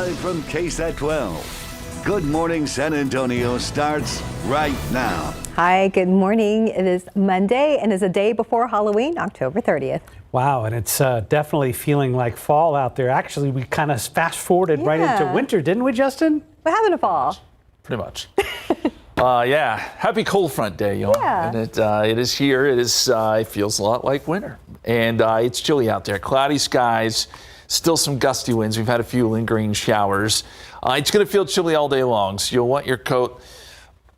Live from KSAT 12. Good Morning San Antonio starts right now. Hi, good morning. It is Monday and is a day before Halloween, October 30th. Wow, and it's definitely feeling like fall out there. Actually, we kind of fast forwarded right into winter, didn't we, Justin? What happened to fall? Pretty much. Yeah, happy cold front day, y'all. Yeah. And it is here. It feels a lot like winter. And it's chilly out there. Cloudy skies, still some gusty winds. We've had a few lingering showers. It's going to feel chilly all day long, so you'll want your coat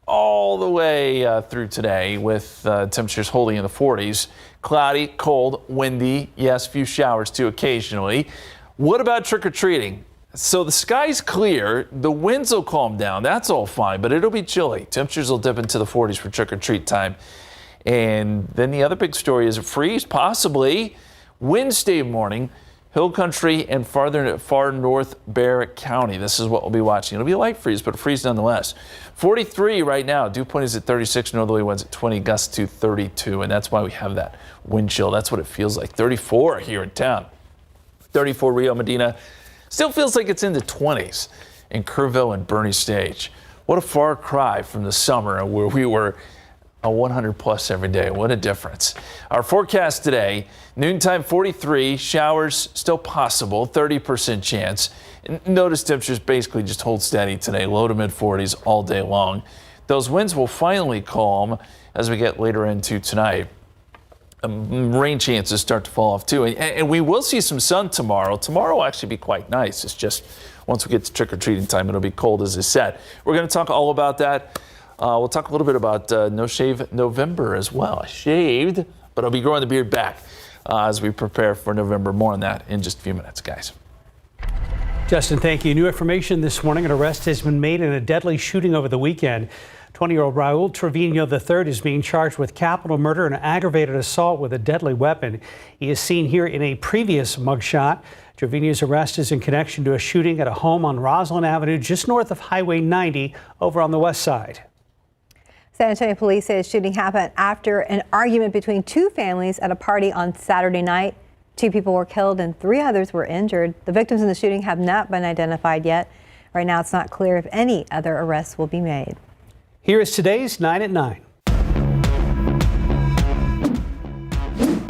all the way through today with temperatures holding in the 40s. Cloudy, cold, windy. Yes, a few showers too occasionally. What about trick-or-treating? So the sky's clear, the winds will calm down, that's all fine, but it'll be chilly. Temperatures will dip into the 40s for trick-or-treat time. And then the other big story is a freeze, possibly Wednesday morning, Hill Country and far north Barrett County. This is what we'll be watching. It'll be a light freeze, but a freeze nonetheless. 43 right now, dew point is at 36, northerly winds at 20, gusts to 32, and that's why we have that wind chill. That's what it feels like. 34 here in town. 34 Rio Medina. Still feels like it's in the 20s in Kerrville and Bernie Stage. What a far cry from the summer where we were a 100 plus every day. What a difference. Our forecast today, noontime 43, showers still possible, 30% chance. Notice temperatures basically just hold steady today, low to mid 40s all day long. Those winds will finally calm as we get later into tonight. Rain chances start to fall off too, and we will see some sun tomorrow. Tomorrow will actually be quite nice. It's just once we get to trick-or-treating time, it'll be cold, as I said. We're going to talk all about that. We'll talk a little bit about No Shave November as well. I shaved, but I'll be growing the beard back as we prepare for November. More on that in just a few minutes, guys. Justin, thank you. New information this morning. An arrest has been made in a deadly shooting over the weekend. 20-year-old Raul Trevino III is being charged with capital murder and aggravated assault with a deadly weapon. He is seen here in a previous mugshot. Trevino's arrest is in connection to a shooting at a home on Roslyn Avenue, just north of Highway 90, over on the west side. San Antonio police say the shooting happened after an argument between two families at a party on Saturday night. 2 people were killed and 3 others were injured. The victims in the shooting have not been identified yet. Right now, it's not clear if any other arrests will be made. Here is today's 9 at 9.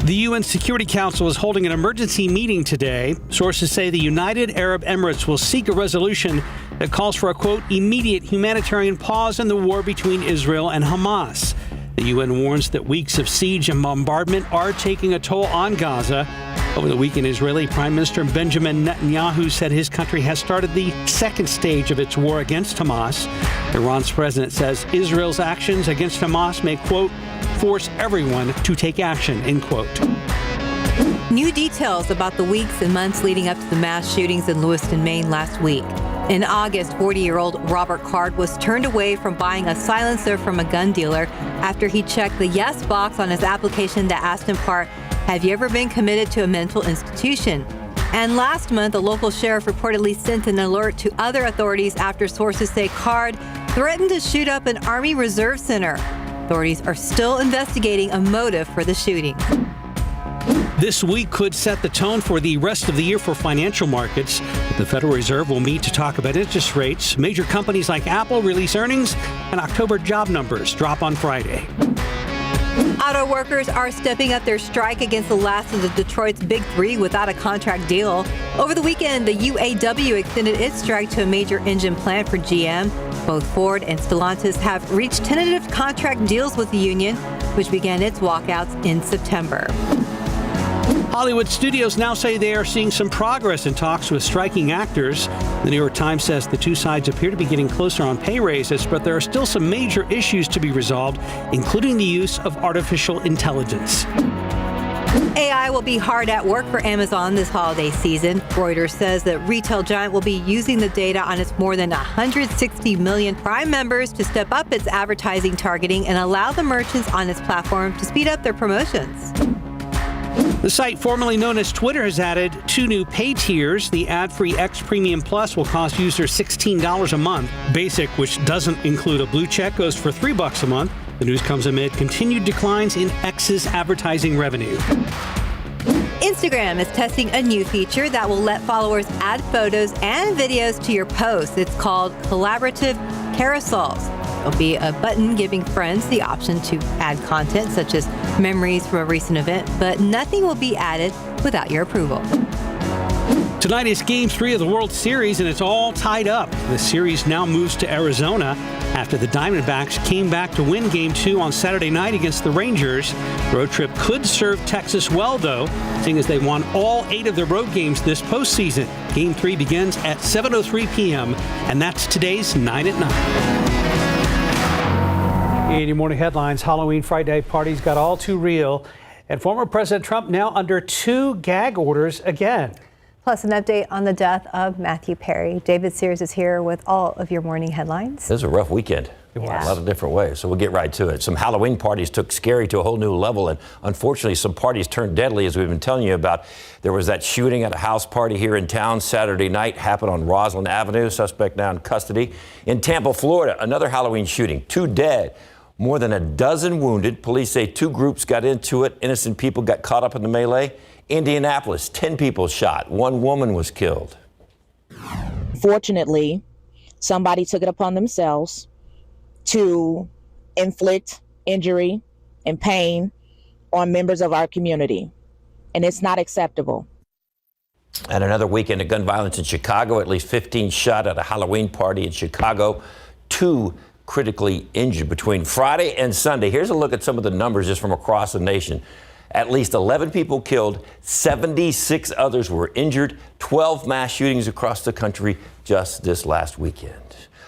The UN Security Council is holding an emergency meeting today. Sources say the United Arab Emirates will seek a resolution that calls for a, quote, immediate humanitarian pause in the war between Israel and Hamas. The UN warns that weeks of siege and bombardment are taking a toll on Gaza. Over the weekend, Israeli Prime Minister Benjamin Netanyahu said his country has started the second stage of its war against Hamas. Iran's president says Israel's actions against Hamas may, quote, force everyone to take action, end quote. New details about the weeks and months leading up to the mass shootings in Lewiston, Maine last week. In August, 40-year-old Robert Card was turned away from buying a silencer from a gun dealer after he checked the yes box on his application that asked in part, have you ever been committed to a mental institution? And last month, a local sheriff reportedly sent an alert to other authorities after sources say Card threatened to shoot up an Army Reserve Center. Authorities are still investigating a motive for the shooting. This week could set the tone for the rest of the year for financial markets. The Federal Reserve will meet to talk about interest rates. Major companies like Apple release earnings, and October job numbers drop on Friday. Auto workers are stepping up their strike against the last of the Detroit's Big Three without a contract deal. Over the weekend, the UAW extended its strike to a major engine plant for GM. Both Ford and Stellantis have reached tentative contract deals with the union, which began its walkouts in September. Hollywood studios now say they are seeing some progress in talks with striking actors. The New York Times says the two sides appear to be getting closer on pay raises, but there are still some major issues to be resolved, including the use of artificial intelligence. AI will be hard at work for Amazon this holiday season. Reuters says that retail giant will be using the data on its more than 160 million Prime members to step up its advertising targeting and allow the merchants on its platform to speed up their promotions. The site formerly known as Twitter has added 2 new pay tiers. The ad-free X Premium Plus will cost users $16 a month. Basic, which doesn't include a blue check, goes for $3 a month. The news comes amid continued declines in X's advertising revenue. Instagram is testing a new feature that will let followers add photos and videos to your posts. It's called collaborative carousels. There'll be a button giving friends the option to add content such as memories from a recent event, but nothing will be added without your approval. Tonight is Game 3 of the World Series, and it's all tied up. The series now moves to Arizona after the Diamondbacks came back to win Game 2 on Saturday night against the Rangers. The road trip could serve Texas well, though, seeing as they won all 8 of their road games this postseason. Game 3 begins at 7:03 p.m., and that's today's 9 at 9. In your morning headlines, Halloween Friday parties got all too real, and former President Trump now under 2 gag orders again. Plus, an update on the death of Matthew Perry. David Sears is here with all of your morning headlines. It was a rough weekend. It was. A lot of different ways, so we'll get right to it. Some Halloween parties took scary to a whole new level, and unfortunately, some parties turned deadly, as we've been telling you about. There was that shooting at a house party here in town Saturday night, happened on Roslyn Avenue. Suspect now in custody. In Tampa, Florida, another Halloween shooting. 2 dead. More than a dozen wounded. Police say 2 groups got into it. Innocent people got caught up in the melee. Indianapolis, 10 people shot. 1 woman was killed. Fortunately, somebody took it upon themselves to inflict injury and pain on members of our community, and it's not acceptable. And another weekend of gun violence in Chicago. At least 15 shot at a Halloween party in Chicago. 2 critically injured between Friday and Sunday. Here's a look at some of the numbers just from across the nation. At least 11 people killed, 76 others were injured, 12 mass shootings across the country just this last weekend.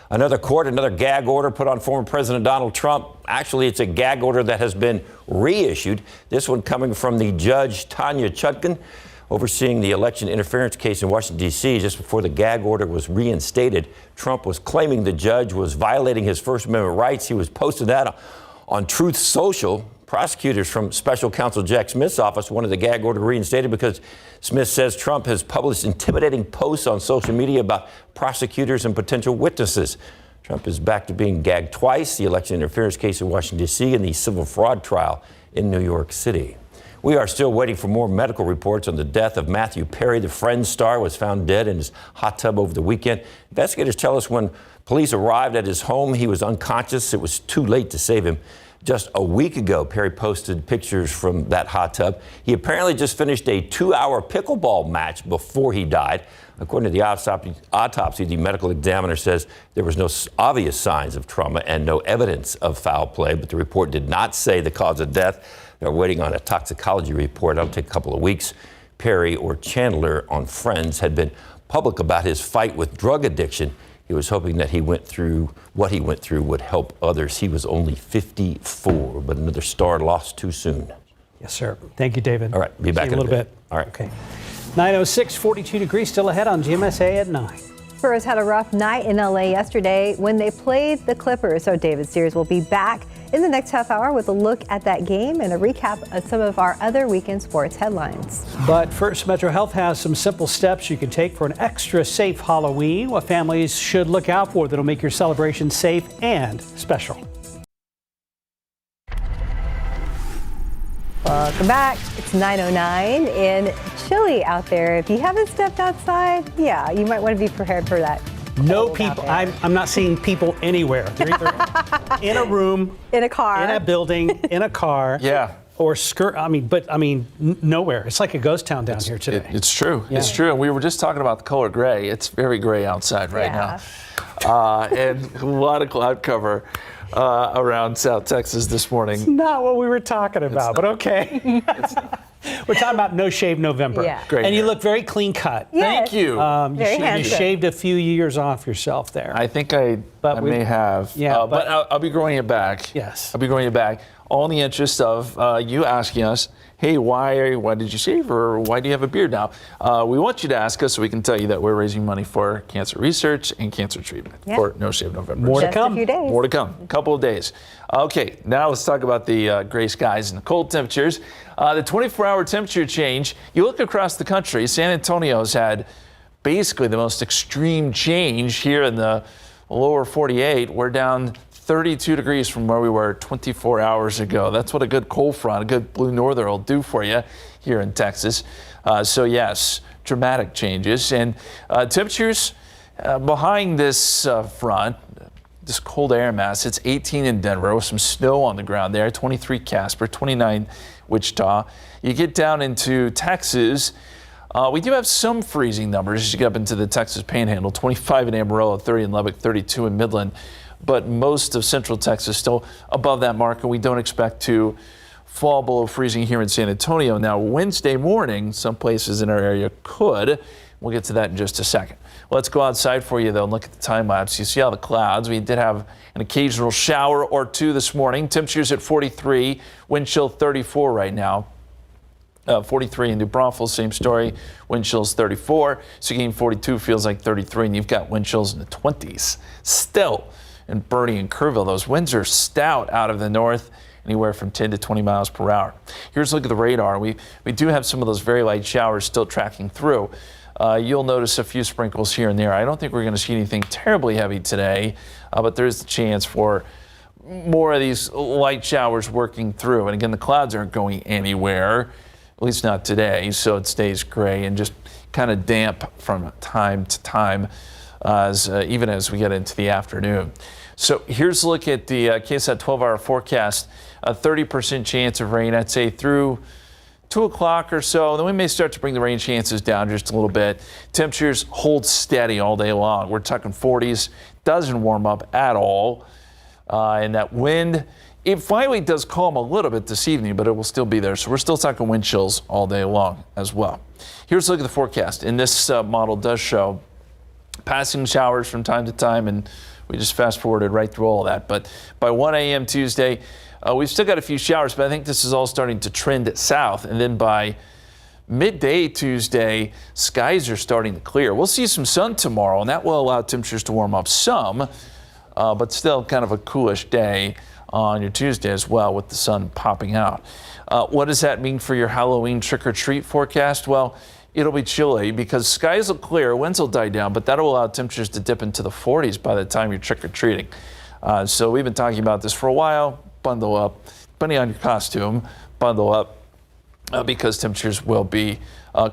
Another gag order put on former President Donald Trump. Actually, it's a gag order that has been reissued. This one coming from the judge, Tanya Chutkan, overseeing the election interference case in Washington, D.C. Just before the gag order was reinstated, Trump was claiming the judge was violating his First Amendment rights. He was posting that on Truth Social. Prosecutors from Special Counsel Jack Smith's office wanted the gag order reinstated because Smith says Trump has published intimidating posts on social media about prosecutors and potential witnesses. Trump is back to being gagged twice, the election interference case in Washington, D.C., and the civil fraud trial in New York City. We are still waiting for more medical reports on the death of Matthew Perry. The Friends star was found dead in his hot tub over the weekend. Investigators tell us when police arrived at his home, he was unconscious. It was too late to save him. Just a week ago, Perry posted pictures from that hot tub. He apparently just finished a 2-hour pickleball match before he died. According to the autopsy, the medical examiner says there was no obvious signs of trauma and no evidence of foul play, but the report did not say the cause of death. They're waiting on a toxicology report. That'll take a couple of weeks. Perry, or Chandler on Friends, had been public about his fight with drug addiction. He was hoping that what he went through would help others. He was only 54, but another star lost too soon. Yes, sir. Thank you, David. All right, be back in a little bit. All right. Okay. 9:06, 42 degrees, still ahead on GMSA at 9. Spurs had a rough night in LA yesterday when they played the Clippers. So David Sears will be back in the next half hour with a look at that game and a recap of some of our other weekend sports headlines. But first, Metro Health has some simple steps you can take for an extra safe Halloween, what families should look out for that'll make your celebration safe and special. Welcome back. It's 9:09 and chilly out there. If you haven't stepped outside, yeah, you might want to be prepared for that. No people. I'm not seeing people anywhere. They're either in a room, in a car, in a building, in a car. Yeah. Or nowhere. It's like a ghost town down here today. It's true. Yeah. It's true. And we were just talking about the color gray. It's very gray outside right now. And a lot of cloud cover around South Texas this morning. It's not what we were talking about, but okay. We're talking about No Shave November. Yeah. Great. And you look very clean cut. Yes. Thank you. You shaved a few years off yourself there. I think I may have. Yeah, but I'll be growing it back. Yes. I'll be growing it back. All in the interest of you asking us, hey, why did you shave, or why do you have a beard now? We want you to ask us so we can tell you that we're raising money for cancer research and cancer treatment for No Shave November. More to come. A few days. More to come. A couple of days. Okay, now let's talk about the gray skies and the cold temperatures. The 24-hour temperature change, you look across the country, San Antonio's had basically the most extreme change here in the lower 48. We're down 32 degrees from where we were 24 hours ago. That's what a good cold front, a good blue norther will do for you here in Texas. So yes, dramatic changes. And temperatures behind this front, this cold air mass, it's 18 in Denver with some snow on the ground there, 23 Casper, 29 Wichita. You get down into Texas, we do have some freezing numbers as you get up into the Texas Panhandle, 25 in Amarillo, 30 in Lubbock, 32 in Midland. But most of central Texas still above that mark, and we don't expect to fall below freezing here in San Antonio. Now, Wednesday morning, some places in our area could. We'll get to that in just a second. Let's go outside for you, though, and look at the time lapse. You see all the clouds. We did have an occasional shower or two this morning. Temperatures at 43, wind chill 34 right now. 43 in New Braunfels, same story. Wind chills 34. Seguin 42 feels like 33, and you've got wind chills in the 20s. Still in Bernie and Kerrville, those winds are stout out of the north, anywhere from 10 to 20 miles per hour. Here's a look at the radar. We do have some of those very light showers still tracking through. You'll notice a few sprinkles here and there. I don't think we're going to see anything terribly heavy today, but there is the chance for more of these light showers working through. And again, the clouds aren't going anywhere, at least not today, so it stays gray and just kind of damp from time to time, even as we get into the afternoon. So here's a look at the KSAT 12-hour forecast. A 30% chance of rain, I'd say, through 2 o'clock or so. Then we may start to bring the rain chances down just a little bit. Temperatures hold steady all day long. We're talking 40s. Doesn't warm up at all. And that wind, it finally does calm a little bit this evening, but it will still be there. So we're still talking wind chills all day long as well. Here's a look at the forecast. And this model does show passing showers from time to time, and we just fast forwarded right through all of that. But by 1 a.m. Tuesday, we've still got a few showers, but I think this is all starting to trend south. And then by midday Tuesday, skies are starting to clear. We'll see some sun tomorrow, and that will allow temperatures to warm up some, but still kind of a coolish day on your Tuesday as well with the sun popping out. What does that mean for your Halloween trick-or-treat forecast? Well, it'll be chilly because skies will clear, winds will die down, but that'll allow temperatures to dip into the 40s by the time you're trick-or-treating. So we've been talking about this for a while. Bundle up, depending on your costume, bundle up because temperatures will be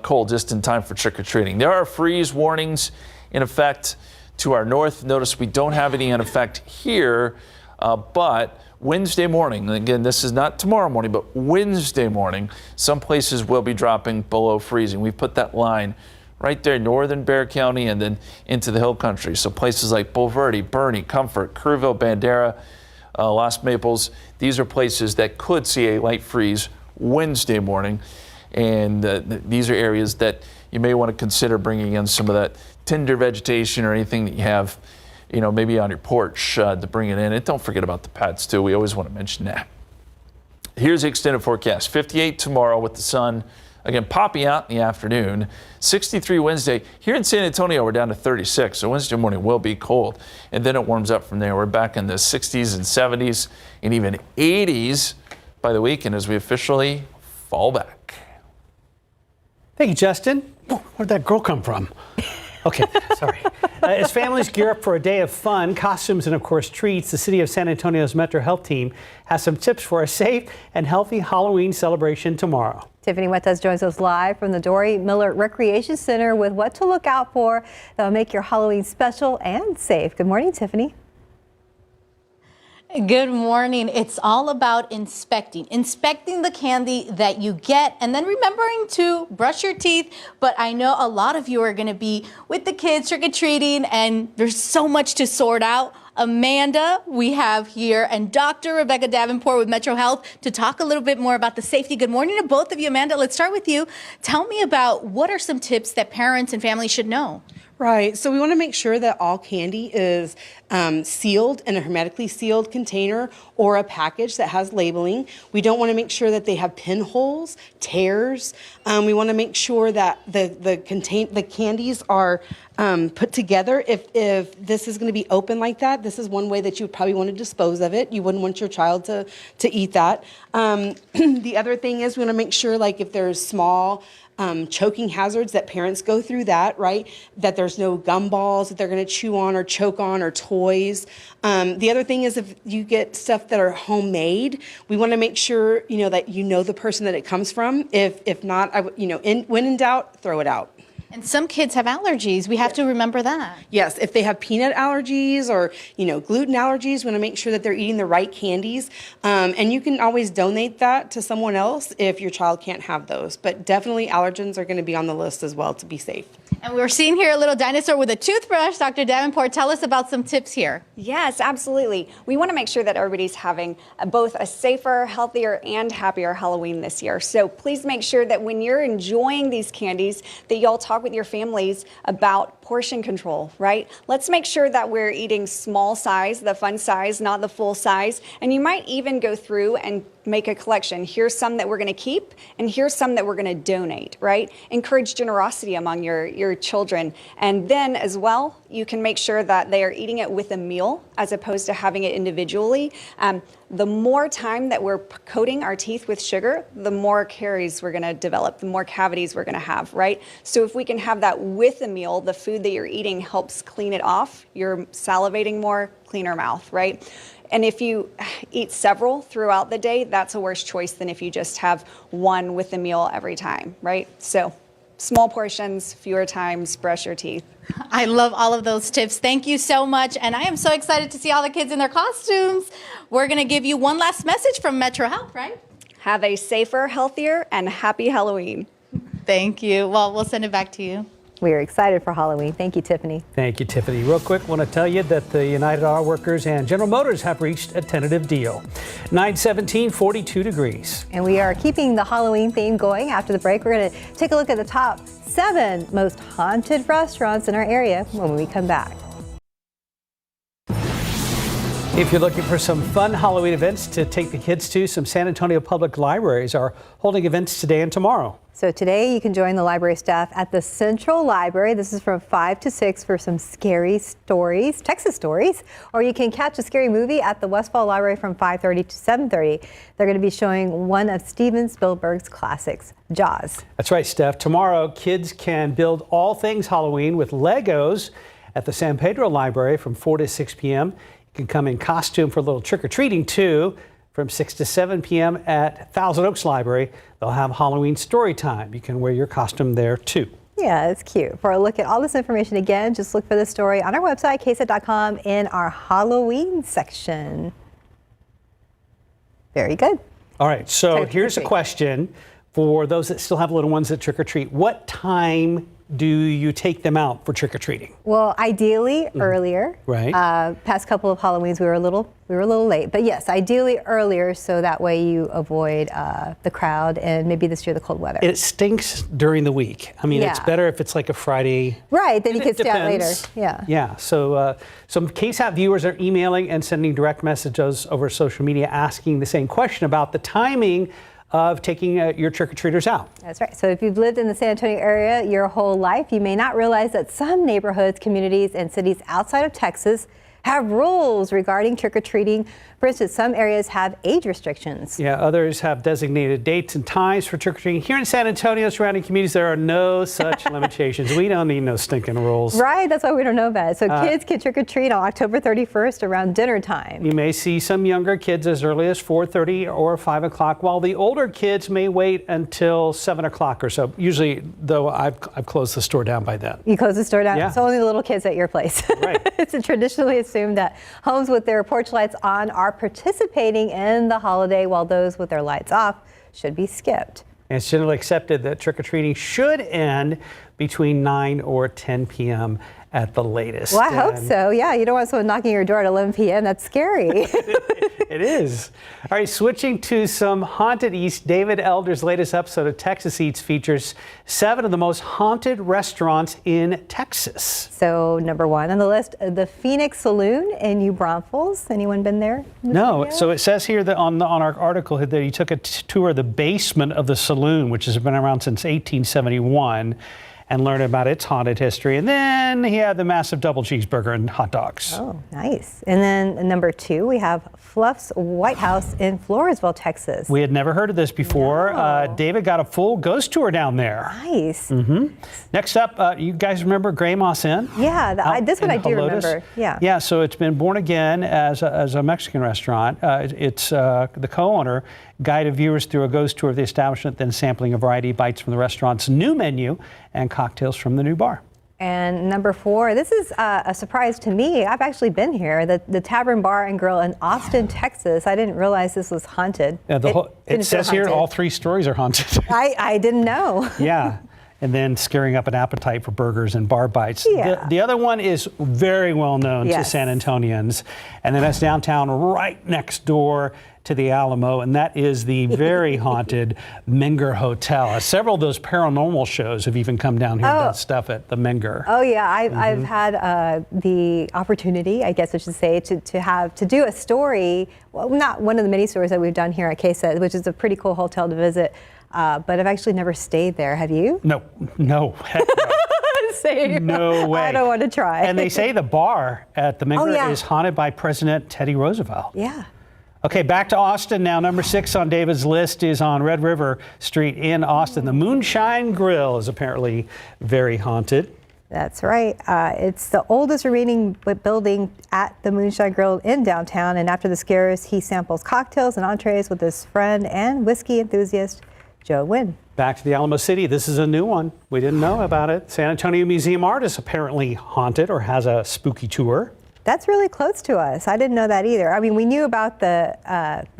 cold just in time for trick-or-treating. There are freeze warnings in effect to our north. Notice we don't have any in effect here, but Wednesday morning, again, this is not tomorrow morning, but Wednesday morning, some places will be dropping below freezing. We put that line right there, northern Bexar County and then into the hill country. So places like Bulverde, Bernie, Comfort, Kerrville, Bandera, Los Maples, these are places that could see a light freeze Wednesday morning. And these are areas that you may want to consider bringing in some of that tender vegetation or anything that you have, you know, maybe on your porch to bring it in. And don't forget about the pets too. We always want to mention that. Here's the extended forecast. 58 tomorrow with the sun again popping out in the afternoon. 63 Wednesday. Here in San Antonio, we're down to 36. So Wednesday morning will be cold. And then it warms up from there. We're back in the 60s and 70s and even 80s by the weekend as we officially fall back. Thank you, Justin. Where'd that girl come from? Okay, sorry. As families gear up for a day of fun, costumes, and of course treats, the City of San Antonio's Metro Health team has some tips for a safe and healthy Halloween celebration tomorrow. Tiffany Huertas joins us live from the Dory Miller Recreation Center with what to look out for that will make your Halloween special and safe. Good morning, Tiffany. Good morning. It's all about inspecting the candy that you get and then remembering to brush your teeth. But I know a lot of you are going to be with the kids trick-or-treating and there's so much to sort out. Amanda, we have here, and Dr. Rebecca Davenport with Metro Health to talk a little bit more about the safety. Good morning to both of you. Amanda, let's start with you. Tell me about what are some tips that parents and families should know? Right. So we want to make sure that all candy is sealed in a hermetically sealed container or a package that has labeling. We don't want to make sure that they have pinholes, tears. We want to make sure that the candies are put together. If this is going to be open like that, this is one way that you would probably want to dispose of it. You wouldn't want your child to eat that. The other thing is we want to make sure, like if there's small choking hazards that parents go through that, right? That there's no gumballs that they're going to chew on or choke on or toys. The other thing is if you get stuff that are homemade, we want to make sure, that you know the person that it comes from. If not, when in doubt, throw it out. And some kids have allergies. We have to remember that. Yes, if they have peanut allergies or, gluten allergies, we want to make sure that they're eating the right candies. And you can always donate that to someone else if your child can't have those. But definitely allergens are going to be on the list as well to be safe. And we're seeing here a little dinosaur with a toothbrush. Dr. Davenport, tell us about some tips here. Yes, absolutely. We want to make sure that everybody's having both a safer, healthier, and happier Halloween this year. So please make sure that when you're enjoying these candies, that y'all talk with your families about portion control, right? Let's make sure that we're eating small size, the fun size, not the full size. And you might even go through and make a collection. Here's some that we're going to keep, and here's some that we're going to donate, right? Encourage generosity among your children. And then as well, you can make sure that they are eating it with a meal as opposed to having it individually. The more time that we're coating our teeth with sugar, the more caries we're going to develop, the more cavities we're going to have, right? So if we can have that with a meal, the food that you're eating helps clean it off. You're salivating more, cleaner mouth, right? And if you eat several throughout the day, that's a worse choice than if you just have one with the meal every time, right? So small portions, fewer times, brush your teeth. I love all of those tips. Thank you so much. And I am so excited to see all the kids in their costumes. We're going to give you one last message from Metro Health, right? Have a safer, healthier, and happy Halloween. Thank you. Well, we'll send it back to you. We are excited for Halloween. Thank you, Tiffany. Thank you, Tiffany. Real quick, want to tell you that the United Auto Workers and General Motors have reached a tentative deal. 9/17, 42 degrees. And we are keeping the Halloween theme going. After the break, we're going to take a look at the top 7 most haunted restaurants in our area when we come back. If you're looking for some fun Halloween events to take the kids to, some San Antonio public libraries are holding events today and tomorrow. So today you can join the library staff at the Central Library. This is from 5 to 6 for some scary stories, Texas stories, or you can catch a scary movie at the Westfall Library from 5:30 to 7:30. They're going to be showing one of Steven Spielberg's classics, Jaws. That's right, Steph. Tomorrow, kids can build all things Halloween with Legos at the San Pedro Library from 4 to 6 p.m. You can come in costume for a little trick-or-treating, too. From 6 to 7 p.m. at Thousand Oaks Library, they'll have Halloween story time. You can wear your costume there, too. Yeah, it's cute. For a look at all this information again, just look for the story on our website, KSAT.com, in our Halloween section. Very good. All right, so Time to here's a trick-or-treat. question for those that still have little ones that trick-or-treat. What time do you take them out for trick-or-treating? Well, ideally earlier. Right. Past couple of Halloweens we were a little late, but yes, ideally earlier so that way you avoid the crowd and maybe this year the cold weather. It stinks during the week. I mean, it's Yeah. better if it's like a Friday. Right, then you It can stay out later. depends. Yeah. Yeah. So some KSAT viewers are emailing and sending direct messages over social media asking the same question about the timing of taking your trick-or-treaters out. That's right. So if you've lived in the San Antonio area your whole life, you may not realize that some neighborhoods, communities, and cities outside of Texas have rules regarding trick-or-treating. For instance, some areas have age restrictions. Yeah, others have designated dates and times for trick-or-treating. Here in San Antonio, surrounding communities, there are no such limitations. We don't need no stinking rules. Right, that's why we don't know about it. So kids can trick-or-treat on October 31st around dinner time. You may see some younger kids as early as 4:30 or 5 o'clock, while the older kids may wait until 7 o'clock or so. Usually, though, I've closed the store down by then. You close the store down? Yeah. So only the little kids at your place. Right. It's traditionally assumed that homes with their porch lights on are participating in the holiday, while those with their lights off should be skipped. And it's generally accepted that trick-or-treating should end between 9 or 10 p.m. at the latest. Well, I hope so. Yeah, you don't want someone knocking your door at 11 p.m. That's scary. It is. All right, switching to some Haunted East, David Elder's latest episode of Texas Eats features 7 of the most haunted restaurants in Texas. So number 1 on the list, the Phoenix Saloon in New Braunfels. Anyone been there? No, so it says here that on our article that he took a tour of the basement of the saloon, which has been around since 1871. and learn about its haunted history. And then he had the massive double cheeseburger and hot dogs. Oh, nice. And then number 2, we have Fluff's White House in Floresville, Texas. We had never heard of this before. No. David got a full ghost tour down there. Nice. Next up, you guys remember Gray Moss Inn? Yeah, this one I do remember. Yeah. So it's been born again as a Mexican restaurant. It's the co-owner guided viewers through a ghost tour of the establishment, then sampling a variety of bites from the restaurant's new menu and cocktails from the new bar. And number 4, this is a surprise to me. I've actually been here, the Tavern Bar and Grill in Austin, Texas. I didn't realize this was haunted. It says here all 3 stories are haunted. I didn't know. Yeah. And then scaring up an appetite for burgers and bar bites. Yeah. The other one is very well known to San Antonians. And then that's downtown right next door to the Alamo, and that is the very haunted Menger Hotel. Several of those paranormal shows have even come down here and done stuff at the Menger. Oh yeah, I've had the opportunity, I guess I should say, to do a story. Well, not one of the many stories that we've done here at KSAT, which is a pretty cool hotel to visit. But I've actually never stayed there. Have you? No. Heck no. Same. No way. I don't want to try. And they say the bar at the Menger is haunted by President Teddy Roosevelt. Yeah. Okay, back to Austin now. Number 6 on David's list is on Red River Street in Austin. The Moonshine Grill is apparently very haunted. That's right. It's the oldest remaining building at the Moonshine Grill in downtown. And after the scares, he samples cocktails and entrees with his friend and whiskey enthusiast, Joe Wynn. Back to the Alamo City. This is a new one. We didn't know about it. San Antonio Museum Art is apparently haunted or has a spooky tour. That's really close to us. I didn't know that either. I mean, we knew about the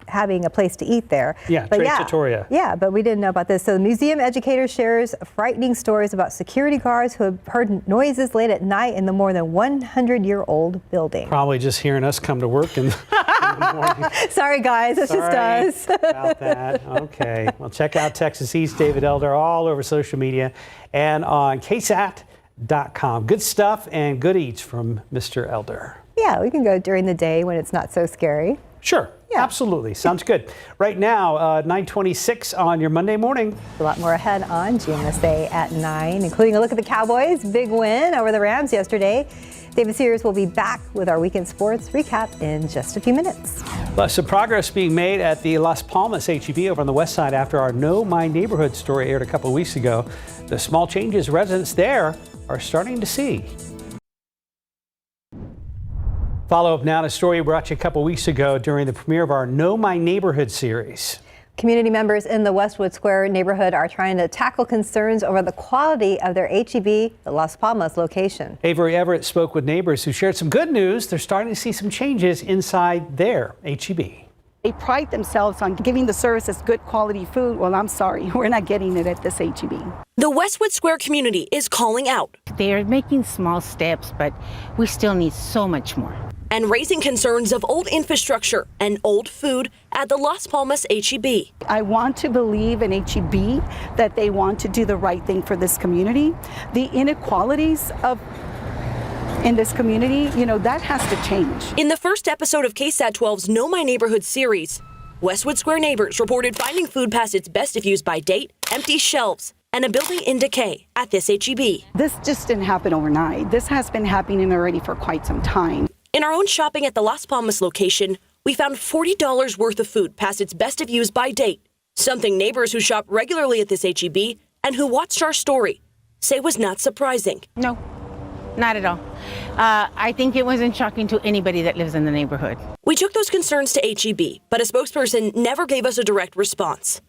having a place to eat there. Yeah, Trattoria. Yeah, but we didn't know about this. So the museum educator shares frightening stories about security guards who have heard noises late at night in the more than 100-year-old building. Probably just hearing us come to work in the morning. Sorry, guys. It's just us. About that. Okay. Well, check out Texas East, David Elder, all over social media and on KSAT.com. Good stuff and good eats from Mr. Elder. Yeah, we can go during the day when it's not so scary. Sure. Yeah. Absolutely. Sounds good. Right now, 9:26 on your Monday morning. A lot more ahead on GMSA at 9, including a look at the Cowboys' big win over the Rams yesterday. David Sears will be back with our weekend sports recap in just a few minutes. Lots of progress being made at the Las Palmas HEB over on the west side after our Know My Neighborhood story aired a couple of weeks ago. The small changes residents there are starting to see. Follow up now to a story we brought you a couple weeks ago during the premiere of our Know My Neighborhood series. Community members in the Westwood Square neighborhood are trying to tackle concerns over the quality of their HEB, the Las Palmas location. Avery Everett spoke with neighbors who shared some good news. They're starting to see some changes inside their HEB. They pride themselves on giving the services good quality food. Well, I'm sorry, we're not getting it at this HEB. The Westwood Square community is calling out. They are making small steps, but we still need so much more. And raising concerns of old infrastructure and old food at the Las Palmas HEB. I want to believe in HEB that they want to do the right thing for this community. The inequalities in this community, that has to change. In the first episode of KSAT 12's Know My Neighborhood series, Westwood Square neighbors reported finding food past its best if used by date, empty shelves, and a building in decay at this HEB. This just didn't happen overnight. This has been happening already for quite some time. In our own shopping at the Las Palmas location, we found $40 worth of food past its best if used by date, something neighbors who shop regularly at this HEB and who watched our story say was not surprising. No, not at all. I think it wasn't shocking to anybody that lives in the neighborhood. We took those concerns to HEB, but a spokesperson never gave us a direct response.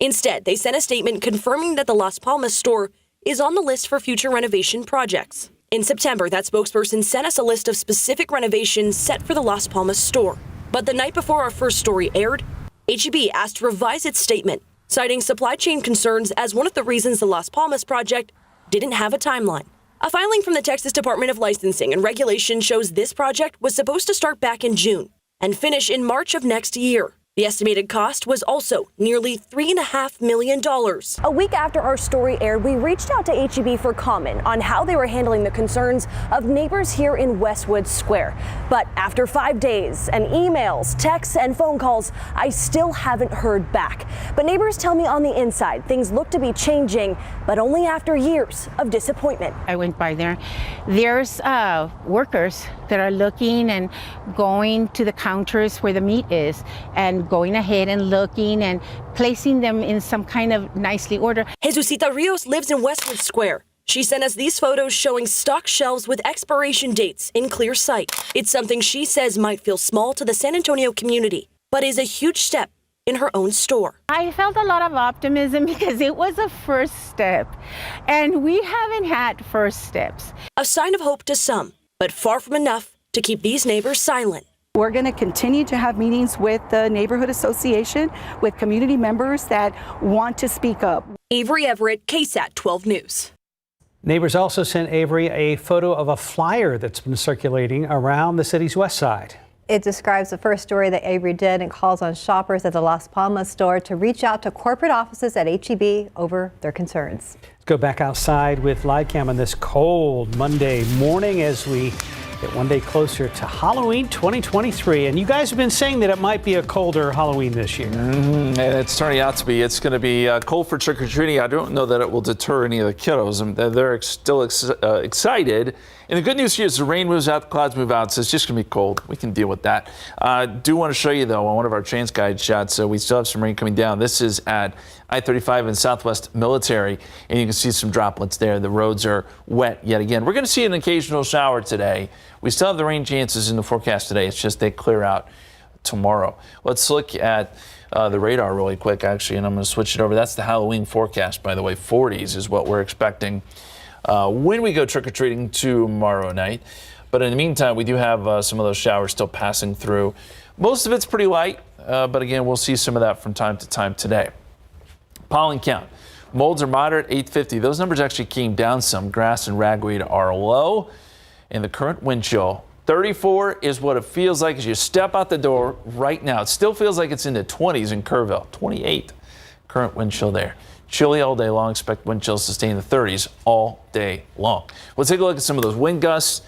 Instead, they sent a statement confirming that the Las Palmas store is on the list for future renovation projects. In September, that spokesperson sent us a list of specific renovations set for the Las Palmas store. But the night before our first story aired, HEB asked to revise its statement, citing supply chain concerns as one of the reasons the Las Palmas project didn't have a timeline. A filing from the Texas Department of Licensing and Regulation shows this project was supposed to start back in June and finish in March of next year. The estimated cost was also nearly $3.5 million. A week after our story aired, we reached out to HEB for comment on how they were handling the concerns of neighbors here in Westwood Square. But after 5 days and emails, texts, and phone calls, I still haven't heard back. But neighbors tell me on the inside things look to be changing, but only after years of disappointment. I went by there. There's workers that are looking and going to the counters where the meat is and going ahead and looking and placing them in some kind of nicely order. Jesusita Rios lives in Westwood Square. She sent us these photos showing stock shelves with expiration dates in clear sight. It's something she says might feel small to the San Antonio community, but is a huge step in her own store. I felt a lot of optimism because it was a first step, and we haven't had first steps. A sign of hope to some, but far from enough to keep these neighbors silent. We're going to continue to have meetings with the neighborhood association, with community members that want to speak up. Avery Everett, KSAT 12 News. Neighbors also sent Avery a photo of a flyer that's been circulating around the city's west side. It describes the first story that Avery did and calls on shoppers at the Las Palmas store to reach out to corporate offices at HEB over their concerns. Let's go back outside with live cam on this cold Monday morning as we get one day closer to Halloween 2023. And you guys have been saying that it might be a colder Halloween this year. And it's turning out to be. It's going to be cold for trick-or-treating. I don't know that it will deter any of the kiddos. They're still excited. And the good news here is the rain moves out, the clouds move out, so it's just going to be cold. We can deal with that. Do want to show you, though, on one of our chance guide shots, we still have some rain coming down. This is at I-35 in Southwest Military, and you can see some droplets there. The roads are wet yet again. We're going to see an occasional shower today. We still have the rain chances in the forecast today. It's just they clear out tomorrow. Let's look at the radar really quick, actually, and I'm going to switch it over. That's the Halloween forecast, by the way. 40s is what we're expecting when we go trick-or-treating tomorrow night. But in the meantime, we do have some of those showers still passing through. Most of it's pretty light, but again, we'll see some of that from time to time today. Pollen count. Molds are moderate, 850. Those numbers actually came down some. Grass and ragweed are low. And the current wind chill, 34 is what it feels like as you step out the door right now. It still feels like it's in the 20s in Kerrville, 28. Current wind chill there. Chilly all day long. Expect wind chills to stay in the 30s all day long. We'll take a look at some of those wind gusts.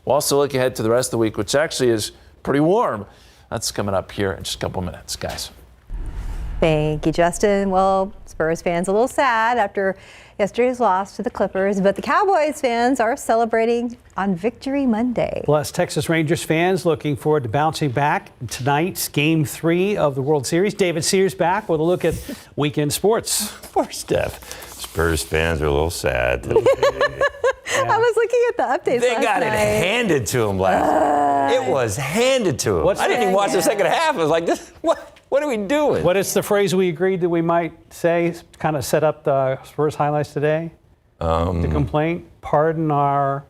We'll also look ahead to the rest of the week, which actually is pretty warm. That's coming up here in just a couple minutes, guys. Thank you, Justin. Well, Spurs fans a little sad after yesterday's loss to the Clippers, but the Cowboys fans are celebrating on Victory Monday. Plus, Texas Rangers fans looking forward to bouncing back tonight's Game 3 of the World Series. David Sears back with a look at weekend sports. Poor Steph. Spurs fans are a little sad. I was looking at the updates. They got it handed to them last night. It was handed to them. I didn't even watch the second half. I was like, this, what are we doing? What is the phrase we agreed that we might say, kind of set up the Spurs highlights today? The complaint, pardon our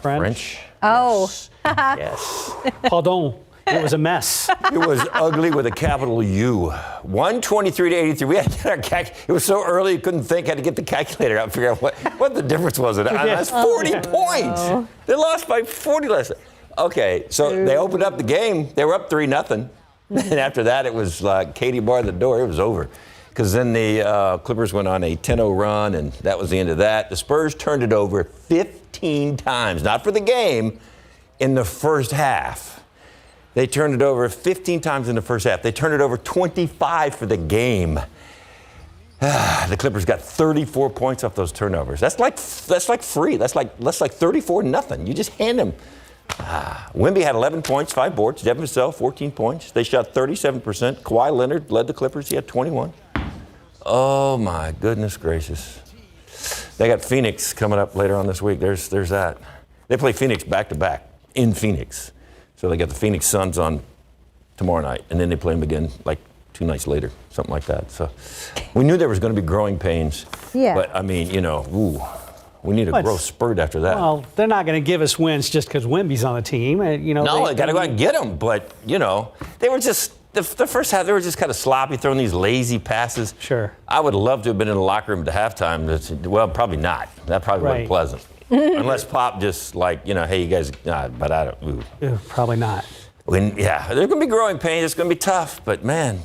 French. Oh. Yes. Pardon. It was a mess. It was ugly with a capital U. 123 to 83. We had to get our it was so early, you couldn't think. Had to get the calculator out and figure out what the difference was. That's 40 points. They lost by 40 less. Okay, so they opened up the game. They were up 3-0. And after that, it was like Katie barred the door. It was over. Because then the Clippers went on a 10-0 run, and that was the end of that. The Spurs turned it over 15 times. Not for the game, in the first half. They turned it over 15 times in the first half. They turned it over 25 for the game. The Clippers got 34 points off those turnovers. That's like free. That's like 34-0. You just hand them. Wemby had 11 points, 5 boards. Devin Vassell, 14 points. They shot 37%. Kawhi Leonard led the Clippers. He had 21. Oh, my goodness gracious. They got Phoenix coming up later on this week. There's that. They play Phoenix back-to-back in Phoenix. So they got the Phoenix Suns on tomorrow night, and then they play them again like 2 nights later, something like that. So we knew there was going to be growing pains. Yeah. But, I mean, we need a growth spurt after that. Well, they're not going to give us wins just because Wemby's on the team. No, they got to go out and get them. But, they were just, the first half, they were just kind of sloppy, throwing these lazy passes. Sure. I would love to have been in the locker room at halftime. Well, probably not. That probably wasn't pleasant. Unless Pop just hey, you guys, but I don't. Probably not. There's going to be growing pains. It's going to be tough. But, man,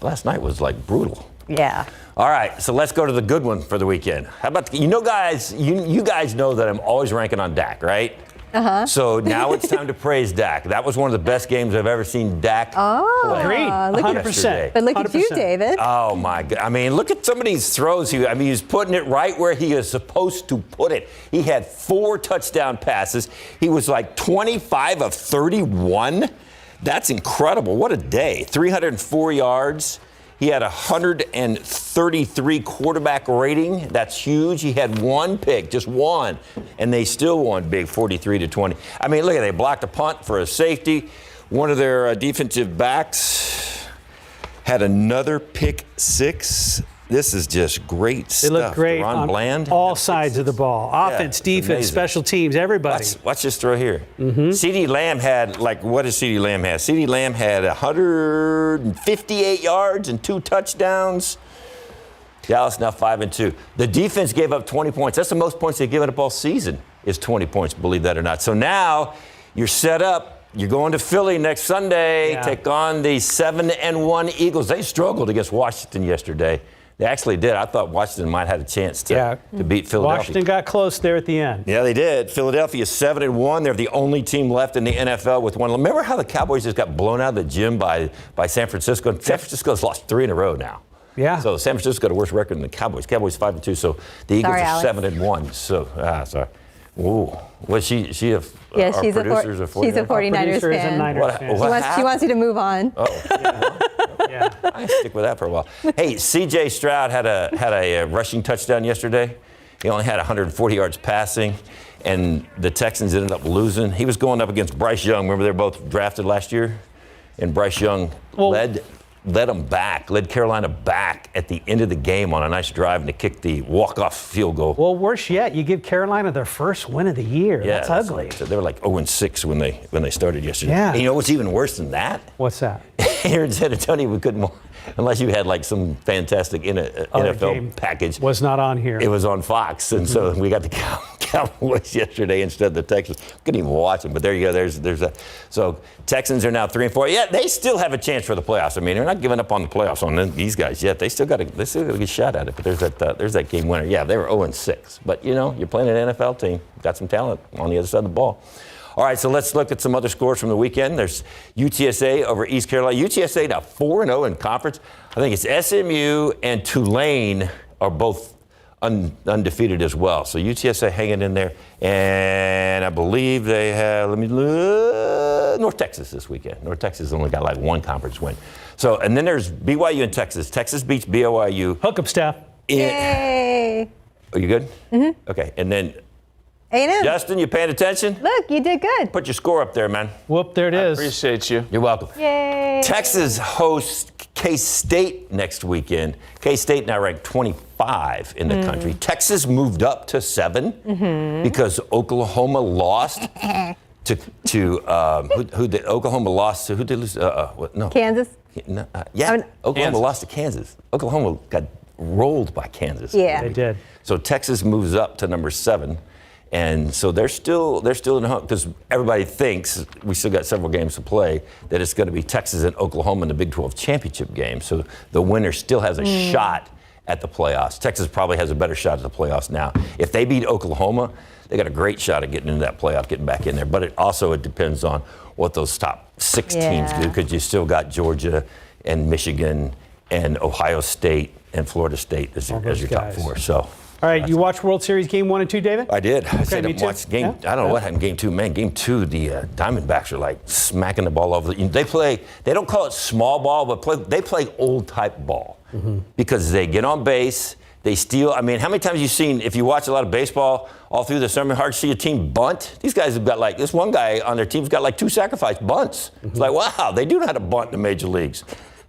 last night was, like, brutal. Yeah. All right, so let's go to the good one for the weekend. How about, guys, you guys know that I'm always ranking on Dak, right? Uh-huh. So now it's time to praise Dak. That was one of the best games I've ever seen Dak play. Agreed. 100%. But look at you, 100%. David. Oh, my God. I mean, look at some of these throws. He's putting it right where he is supposed to put it. He had 4 touchdown passes. He was like 25 of 31. That's incredible. What a day. 304 yards. He had 133 quarterback rating. That's huge. He had 1 pick, just 1, and they still won big, 43-20. I mean, look at they blocked a punt for a safety. One of their defensive backs had another pick 6. This is just great stuff. They look great Ron on Bland, all sides of the ball. Offense, defense, amazing. special teams, everybody. Watch this throw here. CeeDee Lamb had, what does CeeDee Lamb have? CeeDee Lamb had 158 yards and 2 touchdowns. Dallas now 5-2. The defense gave up 20 points. That's the most points they've given up all season is 20 points, believe that or not. So now you're set up. You're going to Philly next Sunday, take on the 7-1 Eagles. They struggled against Washington yesterday. They actually did. I thought Washington might have had a chance to beat Philadelphia. Washington got close there at the end. Yeah, they did. Philadelphia is 7-1. They're the only team left in the NFL with 1. Remember how the Cowboys just got blown out of the gym by San Francisco? San Francisco's lost 3 in a row now. Yeah. So San Francisco's got a worse record than the Cowboys. Cowboys 5-2. So the Eagles are 7-1. So sorry. Ooh. Was she a Yeah, she's a 49ers fan. She wants you to move on. Oh, yeah. I stick with that for a while. Hey, C.J. Stroud had a rushing touchdown yesterday. He only had 140 yards passing, and the Texans ended up losing. He was going up against Bryce Young. Remember, they were both drafted last year, and Bryce Young led Carolina back at the end of the game on a nice drive and to kick the walk-off field goal. Well, worse yet, you give Carolina their first win of the year. Yeah, that's ugly. So they were like 0-6 when they started yesterday. Yeah. And you know what's even worse than that? What's that? Here in San Antonio, we couldn't, unless you had like some fantastic NFL package. Was not on here. It was on Fox, and so we got the Cowboys yesterday instead of the Texans. Couldn't even watch them, but there you go. There's that. So Texans are now 3-4. Yeah, they still have a chance for the playoffs. I mean, they're not giving up on the playoffs on these guys yet. They still got a good shot at it. But there's that game winner. Yeah, they were 0-6. But you're playing an NFL team. Got some talent on the other side of the ball. All right, so let's look at some other scores from the weekend. There's UTSA over East Carolina. UTSA now 4-0 in conference. I think it's SMU and Tulane are both undefeated as well. So UTSA hanging in there. And I believe they have, North Texas this weekend. North Texas only got like 1 conference win. So, and then there's BYU and Texas. Texas beats BYU. Hook 'em, Steph. Yay. Are you good? Mm-hmm. Okay, and then A&M. Justin, you paying attention? Look, you did good. Put your score up there, man. Whoop, there it is. Appreciate you. You're welcome. Yay. Texas hosts K-State next weekend. K-State now ranked 25 in the country. Texas moved up to 7 because Oklahoma lost to who did Oklahoma lost to? Who did lose? No. Kansas? No, Oklahoma lost to Kansas. Oklahoma got rolled by Kansas. Yeah. They did. So Texas moves up to number 7. And so they're still in the hunt because everybody thinks we still got several games to play, that it's going to be Texas and Oklahoma in the Big 12 championship game. So the winner still has a shot at the playoffs. Texas probably has a better shot at the playoffs now. If they beat Oklahoma, they got a great shot at getting into that playoff, getting back in there. But it depends on what those top 6 teams do, because you still got Georgia and Michigan and Ohio State and Florida State as your top 4. So. All right, you watched World Series Game 1 and 2, David? I did. I said me I too. watched game. I don't know what happened in Game 2. Man, Game 2, the Diamondbacks are like smacking the ball over. They don't call it small ball, but they play old type ball because they get on base, they steal. I mean, how many times have you seen, if you watch a lot of baseball all through the summer, hard to see a team bunt? These guys have got like, this one guy on their team's got like 2 sacrifice bunts. It's like, wow, they do know how to bunt in the major leagues.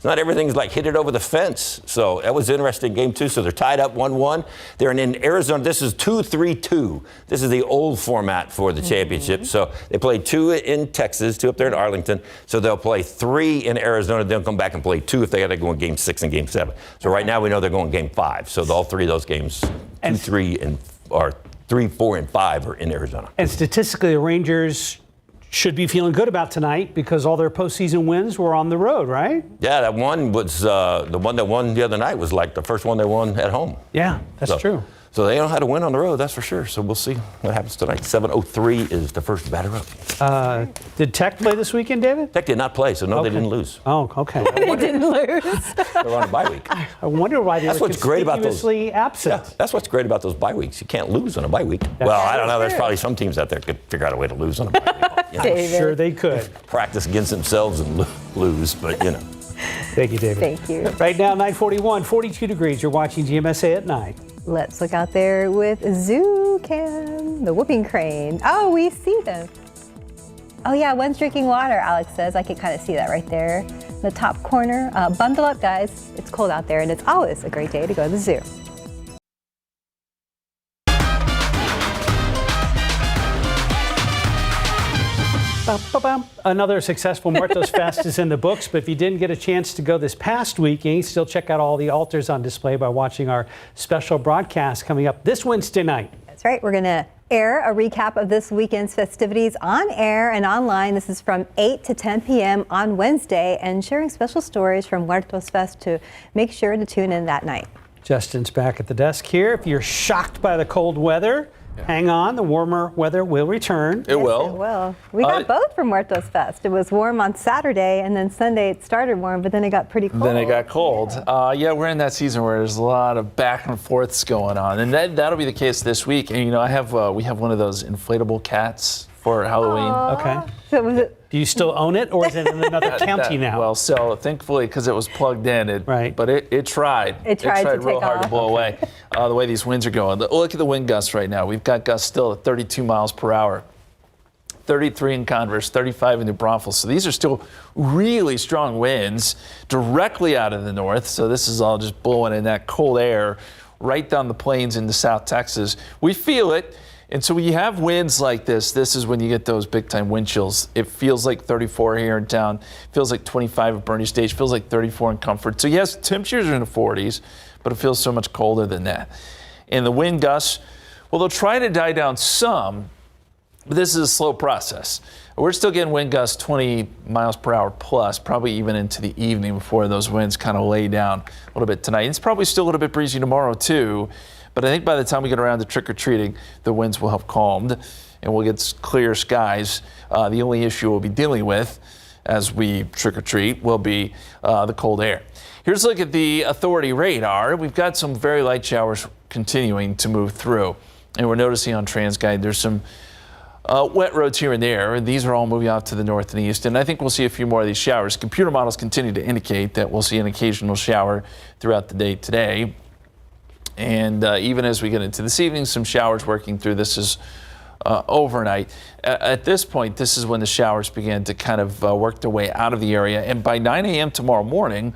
Not everything's like hit it over the fence. So that was interesting, Game 2. So they're tied up 1-1. They're in Arizona. This is 2-3-2. This is the old format for the championship. So they play 2 in Texas, 2 up there in Arlington. So they'll play 3 in Arizona. They'll come back and play 2 if they got to go in Game 6 and Game 7. So right now we know they're going Game 5. So all 3 of those games, 2, 3, and 4, and 5 are in Arizona. And statistically, the Rangers should be feeling good about tonight because all their postseason wins were on the road, right? Yeah, that one was the one that won the other night was like the first one they won at home. Yeah, that's true. So they know how to win on the road, that's for sure. So we'll see what happens tonight. 7:03 is the first batter up. Did Tech play this weekend, David? Tech did not play, so no, they didn't lose. Oh, okay. They didn't lose. They're on a bye week. I wonder why they That's were what's great about those. conspicuously absent. Yeah, that's what's great about those bye weeks. You can't lose on a bye week. Well, I don't know. There's probably some teams out there could figure out a way to lose on a bye week. You know, David. Sure they could. practice against themselves and lose, but you know. Thank you, David. Thank you. Right now, 9:41, 42 degrees. You're watching GMSA at 9. Let's look out there with Zoo Cam, the whooping crane. Oh, we see them. Oh yeah, one's drinking water, Alex says. I can kind of see that right there in the top corner. Bundle up, guys. It's cold out there, and it's always a great day to go to the zoo. Another successful Muertos Fest is in the books, but if you didn't get a chance to go this past week, you can still check out all the altars on display by watching our special broadcast coming up this Wednesday night. That's right. We're going to air a recap of this weekend's festivities on air and online. This is from 8 to 10 p.m. on Wednesday, and sharing special stories from Muertos Fest to make sure to tune in that night. Justin's back at the desk here. If you're shocked by the cold weather, hang on. The warmer weather will return. It will. It will. We got both from Muertos Fest. It was warm on Saturday, and then Sunday it started warm, but then it got pretty cold. Then it got cold. Yeah, we're in that season where there's a lot of back and forths going on, and that'll be the case this week. And you know, we have one of those inflatable cats for Halloween. Aww. Okay. So was it? Do you still own it, or is it in another county now? Well, so thankfully, because it was plugged in, it tried. It tried to real take hard off. to blow away. The way these winds are going. Look at the wind gusts right now. We've got gusts still at 32 miles per hour. 33 in Converse, 35 in New Braunfels. So these are still really strong winds directly out of the north. So this is all just blowing in that cold air right down the plains into South Texas. We feel it. And so when you have winds like this is when you get those big time wind chills. It feels like 34 here in town. Feels like 25 at Bernie Stage. Feels like 34 in Comfort. So yes, temperatures are in the 40s, but it feels so much colder than that. And the wind gusts, well, they'll try to die down some, but this is a slow process. We're still getting wind gusts 20 miles per hour plus, probably even into the evening before those winds kind of lay down a little bit tonight. It's probably still a little bit breezy tomorrow too, but I think by the time we get around to trick-or-treating, the winds will have calmed and we'll get clear skies. The only issue we'll be dealing with as we trick-or-treat will be the cold air. Here's a look at the authority radar. We've got some very light showers continuing to move through, and we're noticing on TransGuide there's some wet roads here and there, and these are all moving off to the north and east, and I think we'll see a few more of these showers. Computer models continue to indicate that we'll see an occasional shower throughout the day today, and even as we get into this evening, some showers working through. This is overnight. At this point, this is when the showers began to kind of work their way out of the area, and by 9 a.m. tomorrow morning,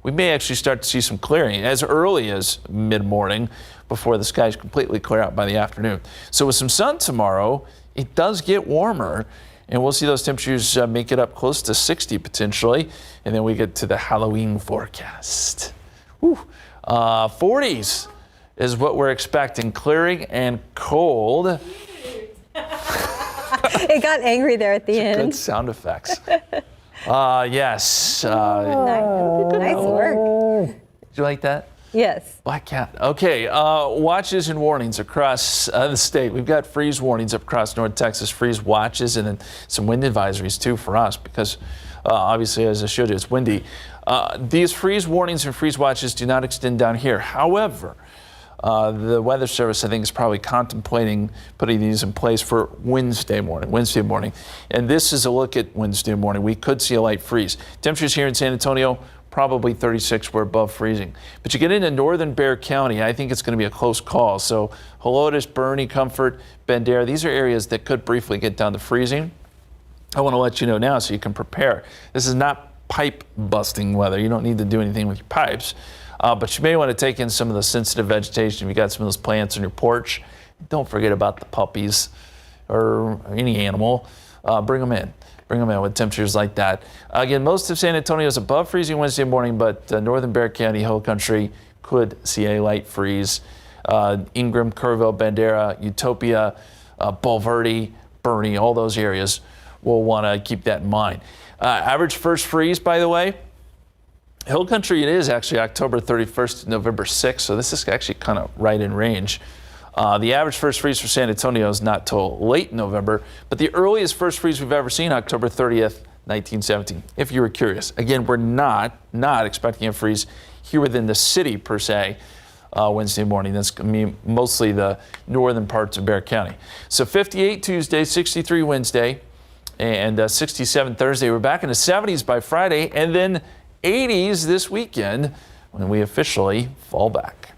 we may actually start to see some clearing as early as mid-morning before the skies completely clear out by the afternoon. So with some sun tomorrow, it does get warmer, and we'll see those temperatures make it up close to 60 potentially, and then we get to the Halloween forecast. 40s is what we're expecting, clearing and cold. It got angry there at the end. Good sound effects. Yes. Nice work. Did you like that? Yes. Black cat. Okay. Watches and warnings across the state. We've got freeze warnings up across North Texas, freeze watches, and then some wind advisories too for us because obviously, as I showed you, it's windy. These freeze warnings and freeze watches do not extend down here. However, the Weather Service, I think, is probably contemplating putting these in place for Wednesday morning. And this is a look at Wednesday morning. We could see a light freeze. Temperatures here in San Antonio, probably 36. We're above freezing. But you get into northern Bexar County, I think it's going to be a close call. So Helotes, Bernie, Comfort, Bandera, these are areas that could briefly get down to freezing. I want to let you know now so you can prepare. This is not pipe busting weather. You don't need to do anything with your pipes. But you may want to take in some of the sensitive vegetation. If you got some of those plants on your porch, don't forget about the puppies or any animal. Bring them in. Bring them in with temperatures like that. Again, most of San Antonio is above freezing Wednesday morning, but northern Bexar County, Hill Country could see a light freeze. Ingram, Kerrville, Bandera, Utopia, Bulverde, Bernie, all those areas we'll want to keep that in mind. Average first freeze, by the way, Hill Country, it is actually October 31st to November 6th, so this is actually kind of right in range. The average first freeze for San Antonio is not till late November, but the earliest first freeze we've ever seen, October 30th, 1917, if you were curious. Again, we're not expecting a freeze here within the city per se Wednesday morning. That's going to be mostly the northern parts of Bexar County. So 58 Tuesday, 63 Wednesday, and 67 Thursday. We're back in the 70s by Friday, and then 80s this weekend when we officially fall back.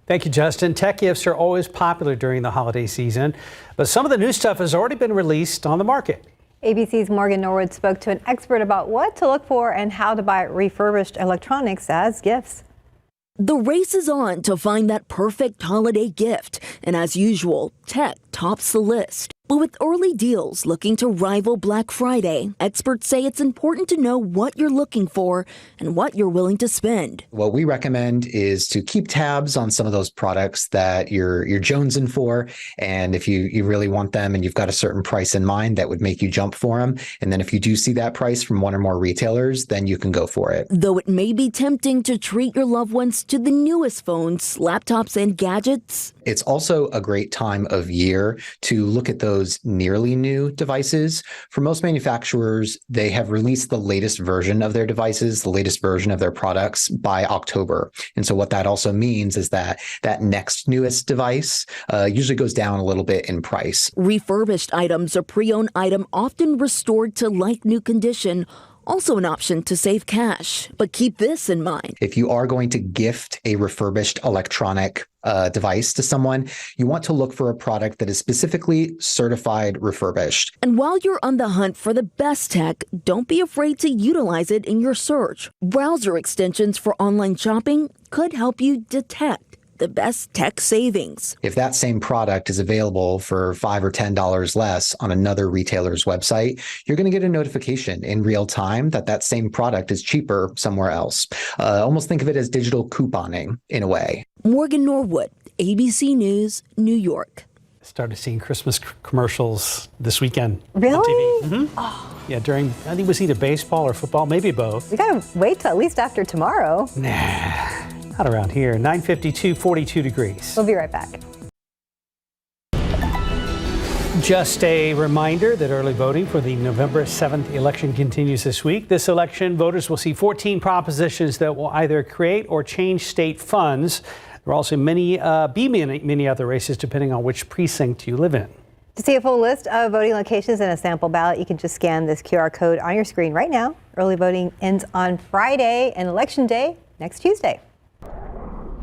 Thank you, Justin. Tech gifts are always popular during the holiday season, but some of the new stuff has already been released on the market. ABC's Morgan Norwood spoke to an expert about what to look for and how to buy refurbished electronics as gifts. The race is on to find that perfect holiday gift, and as usual, tech tops the list. But with early deals looking to rival Black Friday, experts say it's important to know what you're looking for and what you're willing to spend. What we recommend is to keep tabs on some of those products that you're jonesing for, and if you really want them and you've got a certain price in mind that would make you jump for them, and then if you do see that price from one or more retailers, then you can go for it. Though it may be tempting to treat your loved ones to the newest phones, laptops, and gadgets, it's also a great time of year to look at those nearly new devices. For most manufacturers, they have released the latest version of their devices, the latest version of their products by October. And so what that also means is that that next newest device usually goes down a little bit in price. refurbished items or pre-owned item often restored to like-new condition. Also an option to save cash. But keep this in mind. If you are going to gift a refurbished electronic device to someone, you want to look for a product that is specifically certified refurbished. And while you're on the hunt for the best tech, don't be afraid to utilize it in your search. Browser extensions for online shopping could help you detect the best tech savings. If that same product is available for $5 or $10 less on another retailer's website, you're going to get a notification in real time that that same product is cheaper somewhere else. Almost think of it as digital couponing in a way. Morgan Norwood, ABC News, New York. Started seeing Christmas commercials this weekend. Really? On TV. Mm-hmm. Oh. Yeah, during, I think it was either baseball or football, maybe both. We gotta wait till at least after tomorrow. Nah, not around here. 9:52, 42 degrees. We'll be right back. Just a reminder that early voting for the November 7th election continues this week. This election, voters will see 14 propositions that will either create or change state funds. There are also many other races depending on which precinct you live in. To see a full list of voting locations and a sample ballot, you can just scan this QR code on your screen right now. Early voting ends on Friday and Election Day next Tuesday.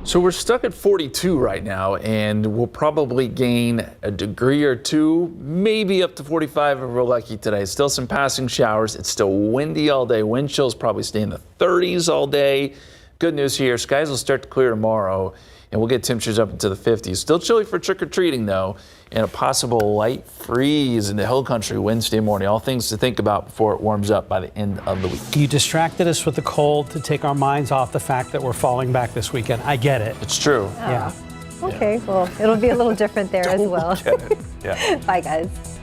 So we're stuck at 42 right now, and we'll probably gain a degree or two, maybe up to 45 if we're lucky today. Still some passing showers. It's still windy all day. Wind chills probably stay in the 30s all day. Good news here, skies will start to clear tomorrow, and we'll get temperatures up into the 50s. Still chilly for trick-or-treating, though, and a possible light freeze in the Hill Country Wednesday morning. All things to think about before it warms up by the end of the week. You distracted us with the cold to take our minds off the fact that we're falling back this weekend. I get it. It's true. Yeah. Okay, well, it'll be a little different there as well. Yeah. Bye, guys.